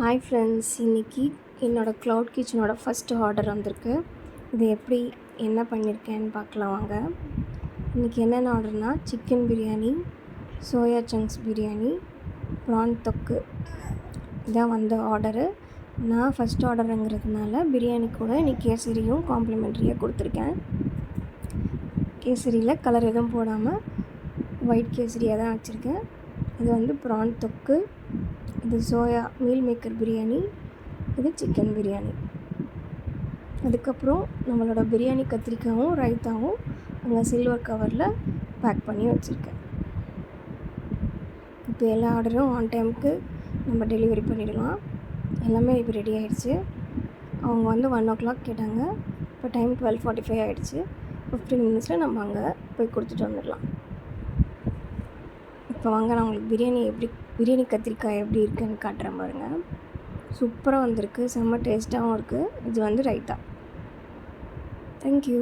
Hi friends, இன்றைக்கி என்னோடய cloud கிச்சனோட first order வந்திருக்கு. இது எப்படி என்ன பண்ணியிருக்கேன்னு பார்க்கலாம் வாங்க. இன்றைக்கி என்னென்ன ஆர்டர்னால் chicken biryani, soya chunks biryani, prawn தொக்கு இதான் வந்த ஆர்டரு. நான் ஃபஸ்ட் ஆர்டருங்கிறதுனால பிரியாணி கூட இன்றைக்கி கேசரியும் காம்ப்ளிமெண்ட்ரியாக கொடுத்துருக்கேன். கேசரியில் கலர் எதுவும் போடாமல் ஒயிட் கேசரியாக தான் வச்சுருக்கேன். இது ப்ரான் தொக்கு, இது சோயா மீல் மேக்கர் பிரியாணி, இது சிக்கன் பிரியாணி. அதுக்கப்புறம் நம்மளோட பிரியாணி கத்திரிக்காயும் ரைத்தாவும் அங்கே சில்வர் கவரில் பேக் பண்ணி வச்சுருக்கேன். இப்போ எல்லா ஆர்டரும் ஆன் டைமுக்கு நம்ம டெலிவரி பண்ணிடலாம். எல்லாமே இப்போ ரெடி ஆகிடுச்சு. அவங்க 1 o'clock கேட்டாங்க. இப்போ டைம் 12:45 ஆகிடுச்சு. 15 minutes நம்ம அங்கே போய் கொடுத்துட்டு வந்துடலாம். இப்போ வாங்க, நான் உங்களுக்கு பிரியாணி கத்திரிக்காய் எப்படி இருக்குதுன்னு காட்டுறேன் பாருங்கள். சூப்பராக வந்திருக்கு, செம்ம டேஸ்ட்டாகவும் இருக்குது. இது ரைத்தா. தேங்க்யூ.